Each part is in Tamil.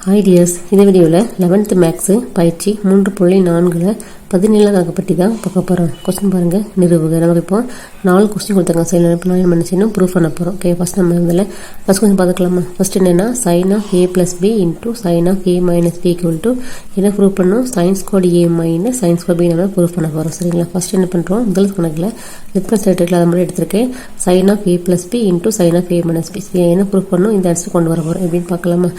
ஹாய் டியர்ஸ், இந்த வீடியோவில் 11th மேக்ஸு பயிற்சி 3.4 17 பற்றி தான் பார்க்க போகிறோம். கொஸ்டின் பாருங்கள், நிறுவுக. நமக்கு இப்போ 4 கொஸ்டின் கொடுத்தாங்க. சைன் இப்போ நான் என்ன செய்யணும், ப்ரூஃப் பண்ண போகிறோம். ஓகே, ஃபஸ்ட் நம்ம இதில் ஃபஸ்ட் கொஸ்டின் பார்த்துக்கலாமா. ஃபஸ்ட் என்னென்னா sine of A plus B into sine of A minus B equal to என்ன ப்ரூஃப் பண்ணணும், sines squared A minus sines squared B நம்ம ப்ரூஃப் பண்ண போகிறோம். சரிங்களா, ஃபஸ்ட் என்ன பண்ணுறோம், முதல் கணக்கில் டிஃபரன்ஸ் ரேட்டுகள் அதை மட்டும் எடுத்திருக்கேன். Sine of A plus B into sine of A minus B என்ன ப்ரூஃப் பண்ணணும், இந்த ஆன்சர் கொண்டு வர போகிறோம். எப்படின்னு பார்க்கலாமா.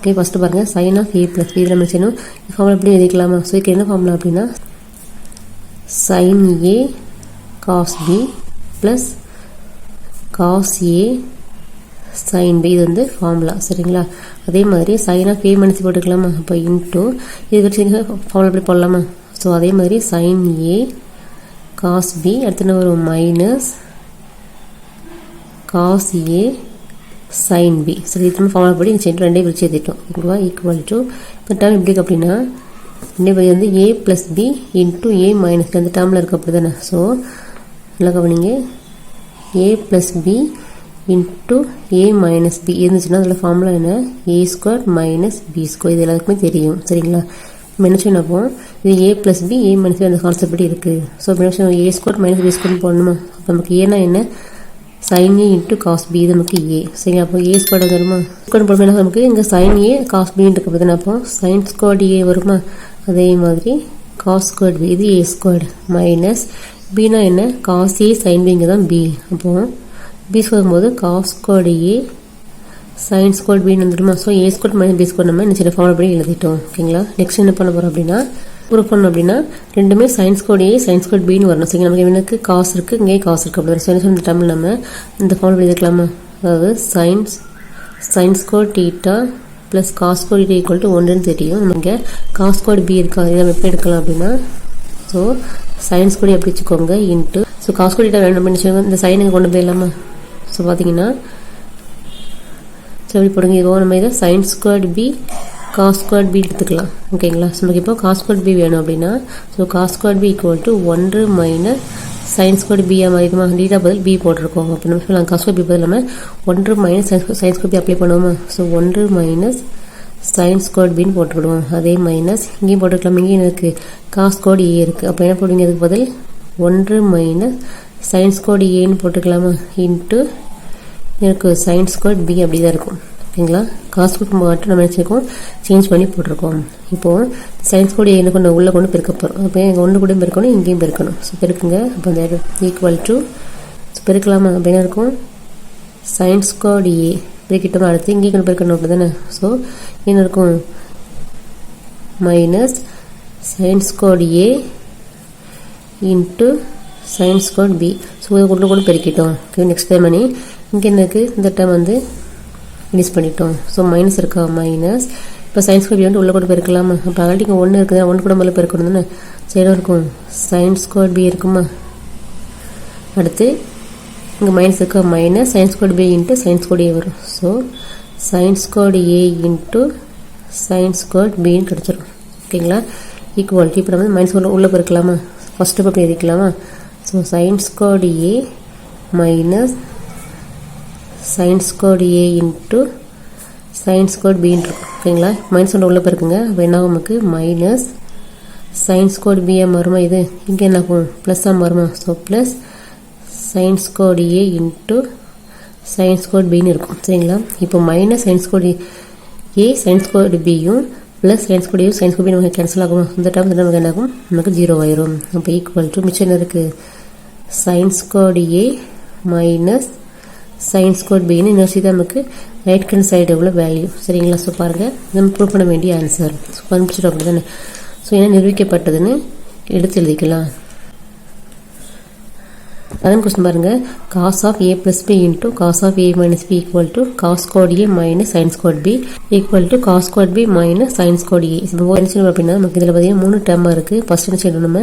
ஓகே, ஃபஸ்ட்டு பாருங்கள், sine of A plus B இதில் நம்ம செய்யணும் ஃபார்முலா எப்படி எழுதிக்கலாமா. ஸோ இதுக்கு என்ன ஃபார்முலா அப்படின்னா sine A cos B plus cos A sine B, இது வந்து ஃபார்முலா. சரிங்களா, அதே மாதிரி சைன் ஆஃப் ஏ மைனஸ் போட்டுக்கலாமா. அப்போ இன்ட்டு இது வச்சு ஃபார்முலா எப்படி போடலாமா. ஸோ அதே மாதிரி சைன் ஏ காஸ் பி அடுத்து வரும் minus cos A sine B. சரி, இது ஃபார்முலா படி இந்த ரெண்டே பிரித்து எழுதிட்டோம். ஓகேவா, ஈக்குவல் டு இப்போ டேர்ம் எப்படி அப்படின்னா இந்த வந்து ஏ plus B into A minus அந்த டேர்மில் இருக்குது அப்படி தானே. ஸோ நல்லா கவனிங்க, ஏ plus B into A minus B இருந்துச்சுன்னா அதில் ஃபார்முலா என்ன, ஏ ஸ்கொயர் மைனஸ் பி ஸ்கொயர். இது எல்லாருக்குமே தெரியும். சரிங்களா, நம்ம என்ன செய்யணும், அப்போ இது ஏ plus B A minus B அந்த கான்செப்ட் படி இருக்குது. ஸோ இப்போ என்ன செய்யணும், ஏ ஸ்கொயர் மைனஸ் பி ஸ்கொயர்னு போடணுமா. அப்போ நமக்கு ஏன்னா என்ன, sign A into cos B, இது நமக்கு ஏ. சரிங்களா, அப்போ ஏ ஸ்கொயர் வருமா, ஸ்கொயர் போடும்போது நமக்கு இங்கே சைன் ஏ காஸ் பின்னு இருக்கு பார்த்தீங்கன்னா, அப்போ சைன் ஸ்கொயர் ஏ வருமா. அதே மாதிரி காஸ் ஸ்கொயர் பி, இது ஏ ஸ்கொயர் மைனஸ் பின்னா என்ன, காஸ் ஏ சைன் பி, இங்கே தான் பி. அப்போது பி ஸ்கொயர் போது cos square A sine square பின்னு வந்துடுமா. So A square minus B square நம்ம சின்ன ஃபார்முலா படி எழுதிட்டோம். ஓகேங்களா, நெக்ஸ்ட் என்ன பண்ண போகிறோம் அப்படின்னா ப்ரூஃப் பண்ணணும் அப்படின்னா ரெண்டுமே சைன்ஸ் கோட் ஏ சைன்ஸ் கோட் பின்னு வரணும். சரிங்க, நமக்கு எனக்கு காசு இருக்குது, இங்கே காசு இருக்குது அப்படி வரும். இந்த டைமில் நம்ம இந்த ஃபார்முலா எழுதிக்கலாமா. அதாவது sines cot theta plus cos code theta equal to 1ன்னு தெரியும். நம்ம இங்கே காஸ் கோட் பி இருக்கா, இதை நம்ம எப்படி எடுக்கலாம் அப்படின்னா ஸோ சைன்ஸ் கோட் எப்படி வச்சுக்கோங்க into so cos code theta வேணும் அப்படின்னு இந்த சைனுக்கு கொண்டு போயிடலாமா. ஸோ பார்த்தீங்கன்னா ஸோ எப்படி போடுங்க, இதோ நம்ம இதை sines square B cos square B எடுத்துக்கலாம். ஓகேங்களா, ஸோ நமக்கு இப்போ காஸ் ஸ்கொயர் பி வேணும் அப்படின்னா so cos square B equal to 1 minus sines square பியாக மாறிடுமா. டீட்டா பதில் பி போட்டிருக்கோம். அப்போ நம்ம சொல்லலாம் காஸ் ஸ்கொயர் பி பதில் நம்ம 1 minus sines square B apply பண்ணுவோமா. ஸோ 1 மைனஸ் சைன்ஸ் ஸ்கொயர் பின்னு போட்டுக்கிடுவோம். அதே மைனஸ் இங்கேயும் போட்டுக்கலாம், இங்கேயும் இருக்குது காஸ் ஸ்கொயர் ஏ இருக்குது. அப்போ என்ன போடுவீங்க, அதுக்கு பதில் 1 மைனஸ் சைன்ஸ் ஸ்கொயர் ஏன்னு போட்டுக்கலாமா இன்ட்டு எனக்கு சைன்ஸ் ஸ்கொயர் பி அப்படி தான் இருக்கும். ஓகேங்களா, காசு கொடுக்க மாட்டோம் நம்ம நினச்சிருக்கோம், சேஞ்ச் பண்ணி போட்டிருக்கோம். இப்போது சயின்ஸ் கூட என்ன கொண்டு உள்ளே கொண்டு பெருக்க போகிறோம். அப்போ எங்கள் ஒன்று கூட பெருக்கணும், இங்கேயும் பெருக்கணும். ஸோ பெருக்குங்க. அப்போ அந்த ஈக்குவல் டு பெருக்கலாமா அப்படின்னு இருக்கும். சயின்ஸ் கோட் ஏ பெருக்கிட்டோம், அடுத்து இங்கேயும் கொண்டு பெருக்கணும் அப்படி தானே. ஸோ என்ன இருக்கும், minus science cot A into sines cot B. So இதை கொண்டு பெருக்கிட்டோம். ஓகே, நெக்ஸ்ட் டைம் பண்ணி இங்கே என்ன இருக்குது, இந்த டைம் வந்து ரிலீஸ் பண்ணிட்டோம். ஸோ மைனஸ் இருக்கா, மைனஸ் இப்போ சயின்ஸ் கோட் வந்து உள்ளே கூட பெருக்கலாமா. அப்போ ஆல்ரெடி இங்கே 1 இருக்குது, 1 கூட மேலே பெருக்கணும் தானே. சரி இருக்கும், சயின்ஸ் கோட் பி இருக்குமா. அடுத்து இங்கே மைனஸ் இருக்கா, minus science cot B into sines cot A வரும். So sines cot A into sines cot பின்னு கிடச்சிரும். ஓகேங்களா, ஈக்குவல் இப்போ நம்ம மைனஸ் கோட் உள்ளே பெருக்கலாமா. ஃபஸ்ட்டு இப்போ அப்படி எழுதிக்கலாமா. So sines cot A minus science cot A into sines cot பின்னு இருக்கும். ஓகேங்களா, மைனஸ் ஒன்று உள்ளே போயிருக்குங்க. அப்போ என்ன நமக்கு மைனஸ் சயின்ஸ் கோட் பிஏ மாறுமா, இது இங்கே என்ன ஆகும் ப்ளஸ்ஸாக மாறுமா. So plus science cot A into sines cot பின்னு இருக்கும். சரிங்களா, இப்போ மைனஸ் சயின்ஸ் கோட் ஏ சயின்ஸ் கோட் பியும் ப்ளஸ் சயின்ஸ் கோட் ஏ சயின்ஸ் கோட் பி நமக்கு கேன்சல் ஆகும். இந்த டைம் நமக்கு என்ன ஆகும், நமக்கு 0 ஆயிரும். அப்போ ஈக்குவல் டு மிச்சம் என்ன இருக்குது, science cot A minus science cot பின்னு இன்னொரு தான் நமக்கு ரைட் ஹேண்ட் சைடு எவ்வளோ வேல்யூ. சரிங்களா, ஸோ பாருங்கள் நம்ம ப்ரூவ் பண்ண வேண்டிய ஆன்சர். ஸோ கண்டுபிடிச்சிடும் அப்படி தானே. ஸோ என்ன நிரூபிக்கப்பட்டதுன்னு எடுத்து எழுதிக்கலாம். அதன் கொஸ்டின் பாருங்கள், cos of A plus B into cos of A minus B equal to cos cot A minus science cot B equal to cos cot B minus science cot A. இப்போ என்ன செய்யணும் அப்படின்னா நமக்கு இதில் பார்த்தீங்கன்னா 3 டேர்மாக இருக்குது. ஃபர்ஸ்ட் என்ன செய்யணும், நம்ம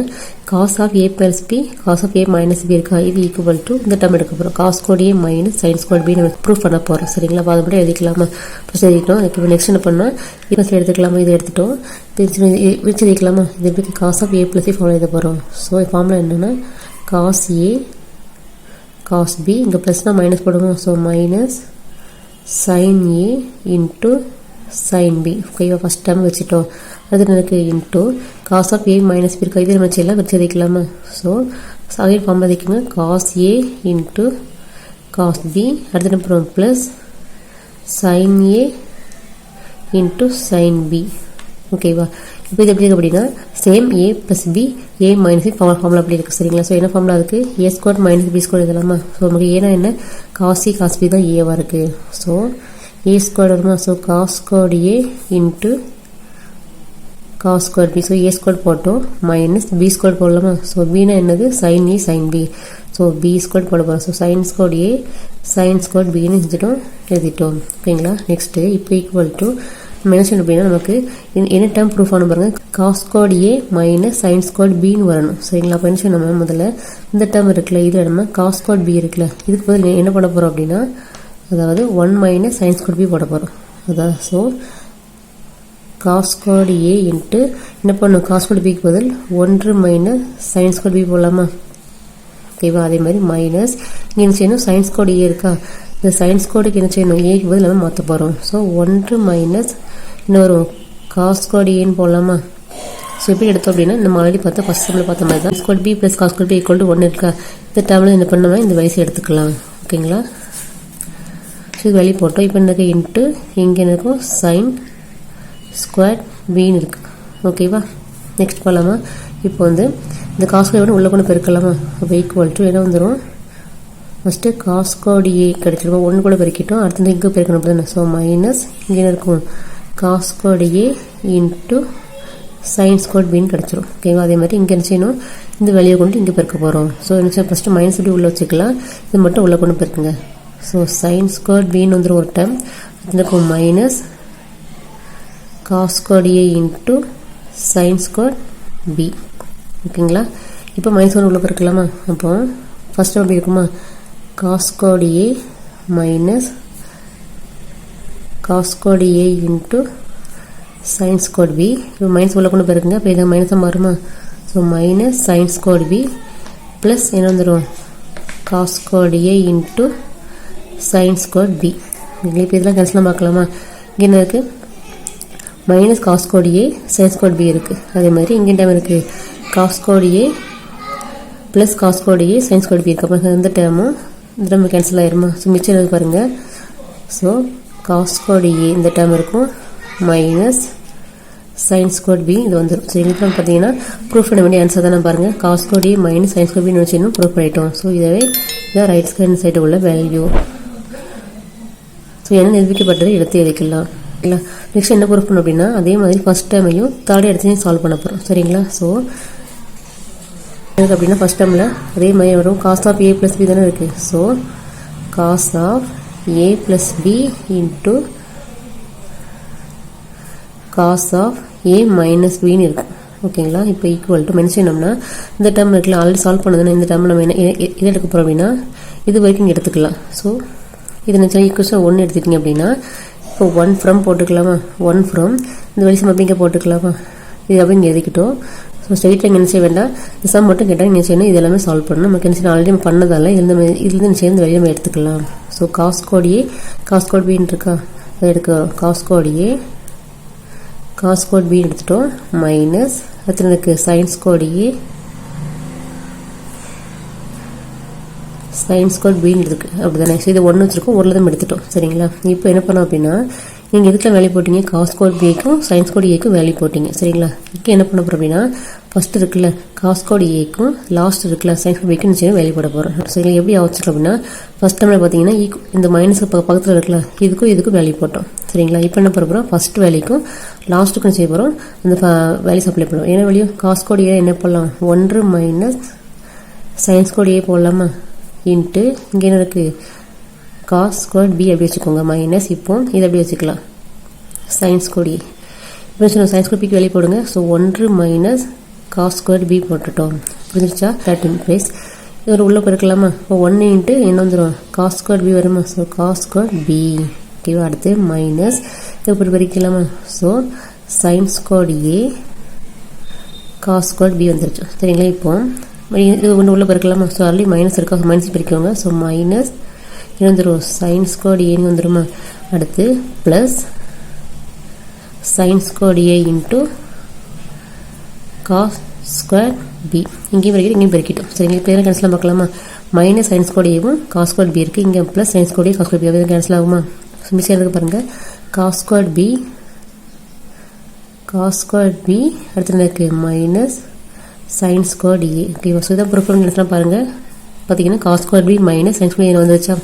cos of A plus B cos of A minus B இருக்கா, இது ஈக்குவல் டு இந்த டேர்ம் எடுக்க போகிறோம். Cos cot A minus science cot B நம்ம ப்ரூஃப் பண்ண போகிறோம். சரிங்களா, அதை மட்டும் எழுதிக்கலாமா. ஃபஸ்ட் எழுதிட்டோம். இப்போ நெக்ஸ்ட் என்ன பண்ணால் இப்போ எடுத்துக்கலாமா, இது எடுத்துட்டோம். பிரிச்சு எழுதிக்கலாமா. இது எப்படி cos of A plus B formula எழுத போகிறோம். ஸோ ஃபார்முலா என்னென்னா காஸ் ஏ காஸ் பி, இங்கே ப்ளஸ்னால் மைனஸ் போடுவோம். So minus sin A into sin b. ஓகேவா, ஃபஸ்ட் டேர்ம் வச்சுட்டோம். அது எனக்கு into cos of A minus B இருக்கா, இது நம்ம வச்சு எல்லாம் வச்சு எழுதிக்கலாமா. ஸோ அகைன் ஃபார்ம் எழுதிக்கோங்க, cos A into cos B, அடுத்து அப்புறம் plus sine A into sine B. ஓகேவா, இப்போ இது எப்படி இருக்குது அப்படின்னா same A plus B A minus B formula அப்படி இருக்குது. சரிங்களா, ஸோ என்ன ஃபார்முலா அதுக்கு A square minus B square எழுதலாமா. ஸோ நமக்கு ஏன்னா என்ன, காஸ் சி காஸ் பி தான் ஏவாக இருக்குது. ஸோ ஏ ஸ்கொயர் வருமா, so cos square A into cos square B. So A square போட்டோம் மைனஸ் பி ஸ்கொயர் போடலாமா. ஸோ பின்னா என்னது, sine A sine B. So B square போட போகிறோம். So sine square A sine square பின்னு செஞ்சுட்டோம், எழுதிட்டோம். ஓகேங்களா, நெக்ஸ்ட்டு இப்போ ஈக்குவல் டு மென்ஷன் அப்படின்னா நமக்கு என்ன டேர்ம் ப்ரூஃப் ஆன பாருங்க, cos square A minus sine square பின்னு வரணும். சரிங்களா, அப்போ என்ன நம்ம முதல்ல இந்த டேர்ம் இருக்குல்ல, இதில் நம்ம காஸ் ஸ்கொயர் பி இருக்குல்ல, இதுக்கு பதில் என்ன பண்ண போகிறோம் அப்படின்னா அதாவது 1 மைனஸ் சைன் ஸ்கொயர் பி போட போகிறோம். அதான் so cos square A into என்ன பண்ணணும், காஸ் ஸ்கொயர் பிக்கு பதில் 1 மைனஸ் சைன் ஸ்கொயர் பி போடலாமா. ஓகேவா, அதே மாதிரி மைனஸ் இங்கே என்ன செய்யணும், சைன் ஸ்கொயர் ஏ இருக்கா, இந்த சைன் ஸ்கொயருக்கு என்ன செய்யணும், ஏக்கு பதில் நம்ம மாற்ற போகிறோம். ஸோ 1 மைனஸ் என்ன வரும், காஸ் ஸ்கொயர் ஏன்னு போடலாமா. ஸோ எப்படி எடுத்தோம் அப்படின்னா நம்ம ஆல்ரெடி பார்த்தா ஃபஸ்ட் டேர்மில் பார்த்த மாதிரி தான் square B plus cos square B equal to 1 இருக்கா, இந்த டேர்மில் என்ன பண்ணோம்னா இந்த வயசு எடுத்துக்கலாம். ஓகேங்களா, ஸோ இது வெளியே போட்டோம். இப்போ எனக்கு இன்ட்டு இங்கே இருக்கும் சைன் ஸ்கொயர் பின்னு இருக்குது. ஓகேவா, நெக்ஸ்ட் போகலாமா. இப்போ வந்து இந்த காஸ் ஸ்கொயர் உள்ளே கொண்டு பெருக்கலாமா. அப்போ ஈக்குவல் டு என்ன வந்துடும், ஃபஸ்ட்டு காஸ் ஸ்கொயர் ஏ கிடச்சிருக்கோம், 1 கூட பெருக்கிட்டோம், அடுத்து இங்கே பெருக்கணும் அப்படி தானே. ஸோ மைனஸ் இங்கே இருக்கும் cos square A into sine square பின்னு கிடச்சிரும். ஓகேவா, அதே மாதிரி இங்கே என்ன செய்யணும், இந்த வெளியே கொண்டு இங்கே பெருக்க போகிறோம். ஸோ என்ன செய்ய, ஃபஸ்ட்டு மைனஸ் இப்படி உள்ளே வச்சுக்கலாம், இது மட்டும் உள்ளே கொண்டு பெருக்குங்க. ஸோ சைன் ஸ்கொயர் பின்னு வந்துடும் ஒரு டைம், அதுக்கு minus cos square A into sine square B. ஓகேங்களா, இப்போ மைனஸ் 1 உள்ள பெருக்கலாமா. அப்போ ஃபஸ்ட் எப்படி இருக்குமா, cos square A minus cos square A into sine square B. இப்போ மைனஸ் உள்ள கொண்டு பெருக்குங்க, இப்போ இதை மைனஸாக மாறுமா. So minus sine square B plus என்ன வந்துடும், cos square A into sine square B. இப்போ இதெல்லாம் கேன்சலாக பார்க்கலாமா. இங்கே என்ன இருக்குது, minus cos square A sine square B இருக்குது. அதே மாதிரி இங்கே டைம் இருக்குது cos square A plus cos square A sine square B இருக்குது. அப்போ இந்த டேமும் இந்த டைம் கேன்சல் ஆயிருமா. ஸோ மிச்சம் எழுதி பாருங்கள். ஸோ காஸ் ஸ்கொயர் ஏ இந்த டேம் இருக்கும் மைனஸ் சைன் ஸ்கொயர் பி இது வந்துடும். ஸோ இதுக்கு பார்த்தீங்கன்னா ப்ரூஃப் பண்ண வேண்டிய ஆன்சர் தானே பாருங்கள், cos square A minus sine square பின்னு வச்சு ப்ரூஃப் பண்ணிட்டோம். ஸோ இதவே இதான் ரைட் ஹேண்ட் சைடு உள்ள வேல்யூ. ஸோ என்ன நிரூபிக்கப்பட்டது எடுத்து எழுதிக்கலாம். இல்லை நெக்ஸ்ட் என்ன ப்ரூஃப் பண்ணணும் அப்படின்னா அதே மாதிரி ஃபஸ்ட் டைமையும் தேர்ட் இடத்தையும் சால்வ் பண்ண போகிறோம். சரிங்களா, ஸோ எனக்கு அப்படின்னா ஃபஸ்ட் டைமில் அதே மாதிரி வரும், cos of A plus B தானே இருக்குது. So cos of A plus B into cos of A minus பின்னு இருக்குது. ஓகேங்களா, இப்போ ஈக்குவல் டு மென்ஷனோம்னா இந்த டேர்ம் இருக்குல்ல ஆல்ரெடி சால்வ் பண்ணதுன்னா இந்த டேர்மில் நம்ம என்ன எது எடுக்க போகிறோம் அப்படின்னா இது வரைக்கும் இங்கே எடுத்துக்கலாம். ஸோ இது நினச்சா ஈக்குவல்ஸாக 1 எடுத்துக்கிங்க அப்படின்னா இப்போ 1 ஃப்ரம் போட்டுக்கலாமா, 1 ஃப்ரம் இந்த வழி சம் அப்படிங்க போட்டுக்கலாமா. இது அப்படி இங்கே எழுதிக்கிட்டோம். ஸோ ஸ்ட்ரெயிட்டாக இங்கே என்ன செய்ய வேண்டாம், இந்த சம் மட்டும் கேட்டால் நீங்கள் செய்யணும், இது எல்லாமே சால்வ் பண்ணணும். நமக்கு என்ன செய்யணும், ஆல்ரெடி பண்ணதால இதுலேருந்து சேர்ந்து வெளியே நம்ம எடுத்துக்கலாம். So cos square A cos square பின்னு இருக்கா, அதை எடுக்கிறோம். Cos square A cos square B எடுத்துட்டோம் மைனஸ் அடுத்து எனக்கு sign square A sine square பின்னு இருக்குது. அப்படி தானே. ஸோ இது 1 வச்சுருக்கோம், 1 தான் எடுத்துட்டோம். சரிங்களா, இப்போ என்ன பண்ணோம் அப்படின்னா நீங்கள் எதுக்குலாம் வேல்யூ போட்டிங்க, காஸ் ஸ்கொயர் பிக்கும் சைன் ஸ்கொயர் ஏக்கும் வேல்யூ போட்டிங்க. சரிங்களா, இப்போ என்ன பண்ண போகிறோம் அப்படின்னா ஃபஸ்ட் இருக்குல்ல காஸ் ஸ்கொயர் ஏக்கும் லாஸ்ட் இருக்குல்ல சைன் ஸ்கொயர் பிக்கும் நிச்சயம் வேல்யூ போட போகிறோம். சரிங்களா, எப்படி வச்சுருக்கோம் அப்படின்னா ஃபஸ்ட் டைமில் பார்த்தீங்கன்னா இந்த மைனஸ் பக்கத்தில் இருக்குல்ல இதுக்கும் வேல்யூ போட்டோம். சரிங்களா, இப்போ என்ன பண்ண போகிறோம், ஃபஸ்ட் வேல்யூக்கும் லாஸ்ட்டுக்கும் செய்ய போகிறோம், அந்த வேல்யூ சப்ளை பண்ணுவோம். என்ன வேல்யூ, காஸ் ஸ்கொயர் ஏ என்ன பண்ணலாம், 1 மைனஸ் சைன் ஸ்கொயர் ஏ போடலாமா இன்ட்டு இங்கே என்ன இருக்குது காஸ் ஸ்கொயர் பி அப்படி வச்சுக்கோங்க மைனஸ் இப்போ இதை அப்படி வச்சுக்கலாம் சைன் ஸ்கொயர் ஏ. இப்போ வச்சுக்கோங்க சைன் ஸ்கொயர் பிக்கு வெளியே போடுங்க. So 1 minus cos square B போட்டுட்டோம். புரிஞ்சிருச்சா, 13 ப்ளஸ் இது ஒரு உள்ளே போயிருக்கலாமா. இப்போ 1 இன்ட்டு என்ன வந்துடும், காஸ் ஸ்கொயர் பி வருமா. So cos square B. ஓகேவா, அடுத்து மைனஸ் இது இப்படி பிரிக்கலாமா. So sine square A cos square B வந்துருச்சு. சரிங்களா, இப்போ இது ஒன்று உள்ளே பிறக்கலாமா. ஸோ ஆல்ரெடி மைனஸ் இருக்கா, மைனஸ் பிரிக்கோங்க. ஸோ மைனஸ் இது வந்துடும் சைன் ஸ்கொயர் ஏன்னு வந்துடுமா. அடுத்து plus sine square A into cos square B. இங்கேயும் பெருக்கிட்டு இங்கேயும் பெருக்கிட்டோம். சரி, இங்கே பேரை கேன்சல் பார்க்கலாமா? மைனஸ் சைன் ஸ்கொயர் ஏவும் காஸ் ஸ்கொயர் பி இருக்குது. இங்கே plus sine square A cos square B அப்படி கேன்சல் ஆகுமா? மிஸ் இருக்குது பாருங்கள். காஸ் ஸ்கொயர் பி அடுத்து எனக்கு மைனஸ் சைன் ஸ்கொயர் ஏ. ஓகேவா? ஸோ இதான் ப்ரூஃப் எடுத்துலாம் பாருங்கள். பார்த்தீங்கன்னா cos square B minus sine square A வந்துருச்சா?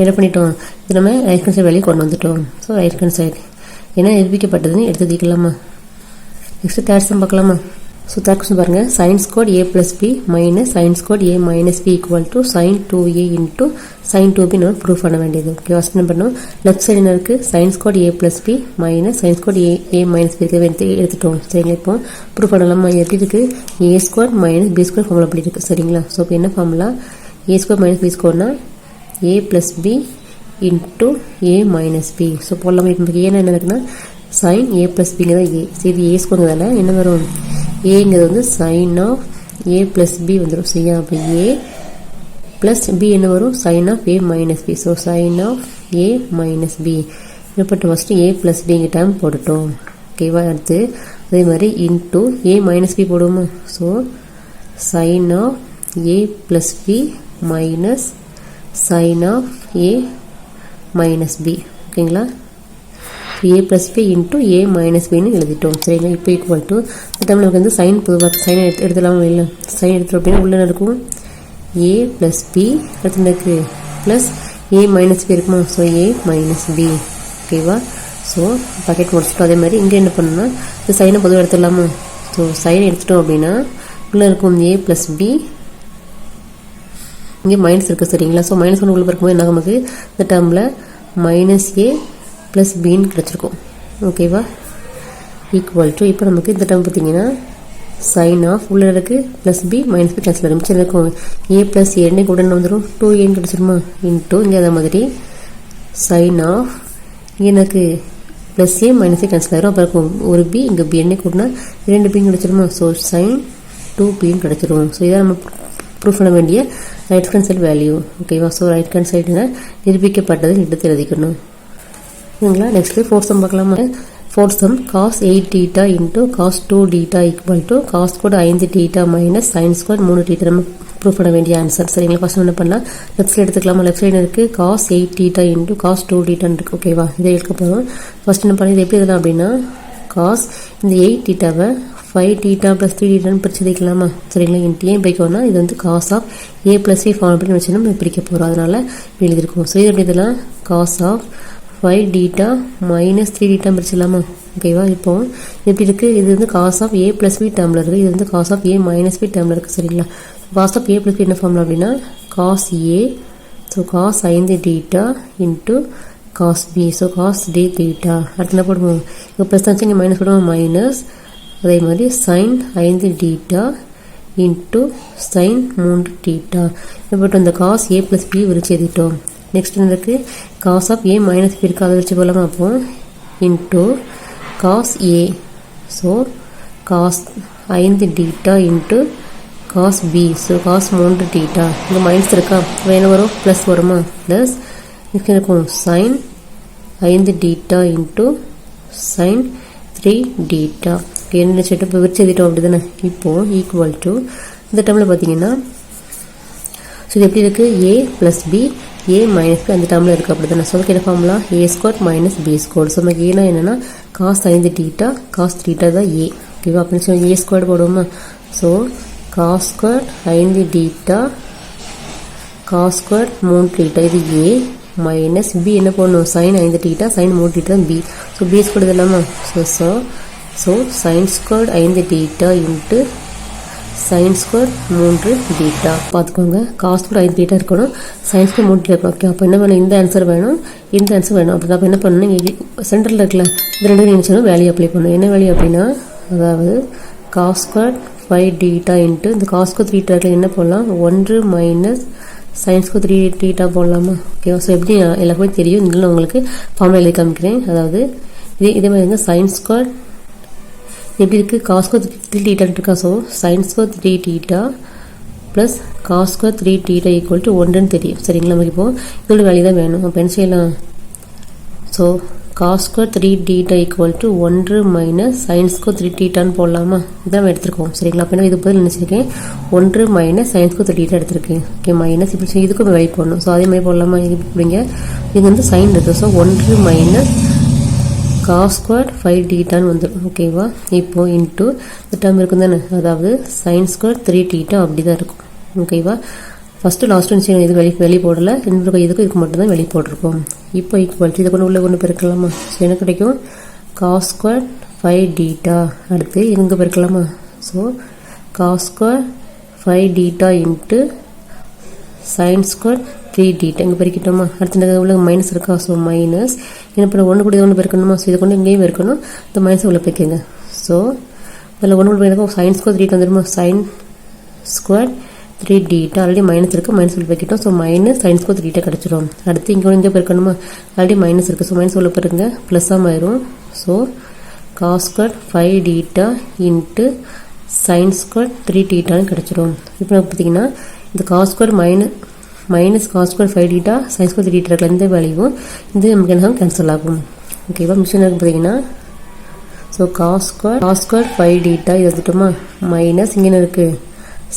என்ன பண்ணிட்டோம்? இது நம்ம ரைட் ஹேண்ட் சைடு வேலையை கொண்டு வந்துட்டோம். ஸோ ரைட் ஹேண்ட் சைடு ஏன்னா நிரூபிக்கப்பட்டதுன்னு எடுத்துக்கலாமா? நெக்ஸ்ட் தேர்ட் சம் பார்க்கலாமா? ஸோ தேர்ட் கொஸ்டின் பாருங்கள். Sine square A plus B minus sine square A minus B equal to sine 2a into sine 2b நம்ம ப்ரூஃப் பண்ண வேண்டியது. ஓகே, ஃபஸ்ட் என்ன பண்ணணும்? லெஃப்ட் சைடு என்ன இருக்குது? Sine square A plus B minus sine square A minus B எடுத்துட்டோம். சரிங்களா? இப்போ ப்ரூஃப் பண்ணலாமா? எப்படி இருக்குது? A square minus B square formula அப்படி இருக்குது. சரிங்களா? ஸோ இப்போ என்ன formula? A square minus B ஸ்கொயர்னா A plus B into A minus B. So போடலாமா? இப்போ ஏன்னா என்ன இருக்குன்னா சைன் ஏ ப்ளஸ் பிங்கிறதா ஏ. சரி, இது ஏ ஸ்கொயர்ங்கிறதால என்ன வரும்? ஏங்கிறது வந்து sine of A plus B வந்துடும். சரியா? அப்போ ஏ ப்ளஸ் பி என்ன வரும்? Sine of A minus B. So sine of A minus B இப்போட்டு ஃபஸ்ட்டு ஏ ப்ளஸ் பிங்க டேர்ம் போட்டுட்டோம். ஓகேவா? அடுத்து அதே மாதிரி இன்ட்டு ஏ மைனஸ் பி போடுவோமா? So sine of A plus B minus sine of A minus B. ஓகேங்களா? A plus B into A minus பின்னு எழுதிட்டோம். சரிங்களா? இப்போ ஈக்குவல் டு இந்த டைம் நமக்கு வந்து சைன் பொதுவாக சைனை எடுத்துலாமா? இல்லை, சைன் எடுத்துட்டோம் அப்படின்னா உள்ள இருக்கும் ஏ ப்ளஸ் பி அடுத்து எனக்கு ப்ளஸ் ஏ மைனஸ் பி இருக்குமா? ஸோ ஏ மைனஸ் பி. ஓகேவா? ஸோ பக்கெட் முடிச்சிட்டோம். அதே மாதிரி இங்கே என்ன பண்ணணும்னா இந்த சைனை பொதுவாக எடுத்துடலாமா? ஸோ சைனை எடுத்துட்டோம் அப்படின்னா உள்ளே இருக்கும் ஏ ப்ளஸ் பி, இங்கே மைனஸ் இருக்குது. சரிங்களா? ஸோ மைனஸ் ஒன்று உள்ள இருக்கும்போது என்ன நமக்கு இந்த டேர்மில் மைனஸ் ஏ ப்ளஸ் பின்னு கிடச்சிருக்கும். ஓகேவா? ஈக்குவல் டு இப்போ நமக்கு இந்த டைம் பார்த்தீங்கன்னா சைன் ஆஃப் உள்ள இருக்கு plus B minus B cancel ஆகும். மிச்சம் இருக்கும் ஏ ப்ளஸ் ஏன்னு கூட என்ன வந்துடும்? 2ஏன்னு கிடச்சிருமா? இன்ட்டு இங்கே அதே மாதிரி சைன் ஆஃப் எனக்கு plus A minus A cancel ஆகிரும். அப்போ இருக்கும் ஒரு பி இங்கே பி என்ன கூடனா 2 பின்னு கிடச்சிருமா? ஸோ சைன் 2பின்னு கிடச்சிரும். ஸோ இதான் நம்ம ப்ரூஃப் பண்ண வேண்டிய ரைட் ஹேண்ட் சைடு வேல்யூ. ஓகேவா? ஸோ ரைட் ஹேண்ட் சைடில் நிரூபிக்கப்பட்டது எடுத்து எழுதிக்கணும். ஓகேங்களா? நெக்ஸ்ட் ஃபோர்த் சம் பார்க்கலாமா? Fourth sum cos 8 theta into cos 2 theta equal to cos கூட 5 theta minus sine square 3 theta நம்ம ப்ரூஃப் பண்ண வேண்டிய ஆன்சர். சரிங்களா? ஃபர்ஸ்ட் என்ன பண்ணலாம்? லெஃப்ட் சைடு எடுத்துக்கலாமா? லெஃப்ட் சைடு இருக்குது காஸ் 8 தீட்டா இன்ட்டு காஸ் 2 தீட்டான்னு இருக்குது. ஓகேவா? இதை எடுக்க போகிறோம். ஃபர்ஸ்ட் என்ன பண்ணி இது எப்படி எழுதலாம் அப்படின்னா காஸ் இந்த 8 தீட்டாவை 5 தீட்டா ப்ளஸ் 3 தீட்டான்னு பிரித்து வைக்கலாமா? சரிங்களா? இன்ட்டு ஏன் பிரிக்கணும்னா இது வந்து cos of A plus B form அப்படின்னு வச்சு நம்ம பிரிக்க போகிறோம். அதனால் எழுதியிருக்கோம். ஸோ இது எப்படி இதெல்லாம் cos of 5 theta minus 3 theta பிரிச்சிடலாமா? ஓகேவா? இப்போ எப்படி இருக்குது? இது வந்து cos of A plus B டேர்மில் இருக்குது. இது வந்து cos of A minus B டேர்மில் இருக்குது. சரிங்களா? Cos of A plus B என்ன ஃபார்முலா அப்படின்னா cos A so cos 5 theta into cos B so cos D theta. அடுத்து என்ன போடுவோம்? இப்போ ப்ளஸ் தான் இங்கே மைனஸ் போடுவோம் மைனஸ் அதே மாதிரி sine 5 theta into sine 3 theta. இப்போ இந்த காஸ் ஏ ப்ளஸ் பி விரிச்சு எழுதிட்டோம். நெக்ஸ்ட் எனக்கு cos of A minus B இருக்குது அதை வச்சு போகலாமா? அப்போ into cos A so cos 5 theta into cos B so cos 3 theta. இங்கே மைனஸ் இருக்கா? வேணும் வரும் ப்ளஸ் வருமா? ப்ளஸ் நெக்ஸ்ட் இருக்கும் sine 5 theta into sine 3 theta. என்ன வச்சுட்டு இப்போ விரிச்சு எழுதிட்டோம் அப்படி தானே? இப்போது ஈக்குவல் டு இந்த டைமில் பார்த்தீங்கன்னா ஸோ இது எப்படி இருக்குது? A plus B A minus B அந்த டைமில் இருக்குது அப்படி தானே? ஸோ அதுக்கு என்ன formula? A square minus B square. So நமக்கு ஏன்னா என்னென்னா காஸ் 5 தீட்டா காஸ் தீட்டா தான் ஏ. ஓகேவா? அப்படின்னு சொல்லி ஏ ஸ்கொயர் போடுவோமா? So cos square 5 theta cos square 3 theta இது ஏ மைனஸ் பி என்ன போடணும்? Sine 5 theta sine 3 theta B. So B square இதெல்லாமா? So sine square 5 theta into sine square 3 theta. பார்த்துக்கோங்க காஸ் கூட 5 தீட்டா இருக்கணும் சைன் ஸ்கொயர் 3 தீட்டா இருக்கணும். ஓகே, அப்போ என்ன வேணும்? இந்த ஆன்சர் வேணும் இந்த ஆன்சர் வேணும். அப்படி அப்போ என்ன பண்ணணும்? சென்டரில் இருக்கல இது ரெண்டு நினைச்சாலும் வேல்யூ அப்ளை பண்ணணும். என்ன வேல்யூ அப்படின்னா அதாவது காஸ் ஸ்கொயர் 5 தீட்டா இன்ட்டு இந்த காஸ் ஸ்கொயர் 3 தீட்டா இருக்கல என்ன போடலாம்? 1 மைனஸ் சைன் ஸ்கொயர் 3 தீட்டா போடலாமா? ஓகே, ஸோ எப்படி எல்லாருக்குமே தெரியும். இதில் உங்களுக்கு ஃபார்முலா எழுதி காமிக்கிறேன். அதாவது இதே மாதிரி வந்து சைன் ஸ்கொயர் எப்படி இருக்குது? காஸ் ஸ்கொயர் 3 தீட்டான்னு இருக்கா? So sine square 3 theta plus cos square 3 theta equal to 1ன்னு தெரியும். சரிங்களா? நமக்கு இப்போது இதோட வேல்யூ தான் வேணும். அப்போ என்ன செய்யலாம்? So cos square 3 theta equal to 1 minus sine square 3 டீட்டான்னு போடலாமா? இதான் எடுத்துருக்கோம் சரிங்களா? அப்போ இது பதில் நினச்சிருக்கேன் 1 மைனஸ் சைன் ஸ்கொயர் 3 டீட்டா எடுத்திருக்கேன். ஓகே மைனஸ் இப்படி இதுக்கும் வெளியே போடணும். ஸோ அதே மாதிரி போடலாமா? இது இப்படிங்க இது வந்து சைன் இருக்குது. ஸோ 1 மைனஸ் காஸ் ஸ்கொயர் 5 டீட்டான்னு வந்துடும். ஓகேவா? இப்போ இன்ட்டு இந்த டேர்ம் இருக்கும் தானே, அதாவது சைன் ஸ்கொயர் 3 டீட்டா அப்படி தான் இருக்கும். ஓகேவா? ஃபஸ்ட்டு லாஸ்ட்டு நிச்சயம் இது வெளியே போடலை, இன்னொரு இதுக்கு இதுக்கு மட்டும் தான் வெளியே போட்டிருக்கோம். இப்போ ஈக்குவல் இது கொண்டு உள்ள பெருக்கலாமா? ஸோ என்ன கிடைக்கும்? Cos square 5 theta. அடுத்து இங்கே பெருக்கலாமா? So cos square 5 theta into sine square 3 theta இங்கே பெருக்கிட்டோமா? அடுத்து உள்ள மைனஸ் இருக்கா? ஸோ மைனஸ் என்ன பண்ண ஒன்று கூட இது ஒன்று பெருக்கணுமா? ஸோ இதை கொண்டு இங்கேயும் பெருக்கணும், இந்த மைனஸ் உள்ள பெருக்குங்க. ஸோ அதில் ஒன்று கூட பெருக்கும் சைன் ஸ்கொயர் 3 வந்துடுமா? Sine square 3 theta already minus இருக்குது, மைனஸ் உள்ள பெருக்கிட்டோம். So minus sine square 3 theta கிடச்சிரும். அடுத்து இங்கே பெருக்கணுமா? ஆல்ரெடி மைனஸ் இருக்குது, ஸோ மைனஸ் உள்ள பெருங்க ப்ளஸ்ஸாக ஆயிரும். So cos square 5 theta into sine square 3 டீட்டான்னு கிடச்சிரும். இப்போ பார்த்தீங்கன்னா இந்த cos square minus cos square 5 theta sine square 3 theta இருக்கிற எந்த வேல்யூவும் இது நமக்கு என்ன கேன்சல் ஆகும். ஓகேவா? மிஷின் இருக்கு பார்த்தீங்கன்னா ஸோ காஸ் ஸ்கொயர் 5 டீட்டா இது வந்துட்டுமா? மைனஸ் இங்கே இருக்குது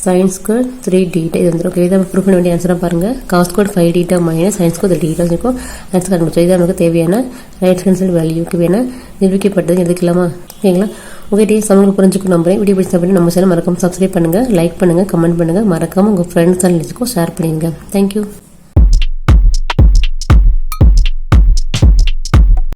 சைன் ஸ்கொயர் 3 டீட்டா இது வந்துடும். ஓகே, இதை ப்ரூவ் பண்ண வேண்டிய ஆன்சராக பாருங்கள். Cos square 5 theta minus sine square 3 theta இருக்கும். ஆன்சர் கண்டுபிடிச்சோம். இது நமக்கு தேவையான ரைட் ஹேண்ட் வேல்யூக்கு வேணால் நிரூபிக்கப்பட்டது எடுத்துக்கலாமா? ஓகேங்களா? ஓகே டே சமையல் புரிஞ்சுக்கணும் நம்புறேன். வீடியோ பிடிச்ச பண்ணி நம்ம சேனல் மறக்காம சப்ஸ்கிரைப் பண்ணுங்கள், லைக் பண்ணுங்கள், கமெண்ட் பண்ணுங்கள், மறக்காமல் உங்கள் ஃப்ரெண்ட்ஸ் அண்ட் லிஸ்ட்டுக்கும் ஷேர் பண்ணிடுங்க. தேங்க்யூ.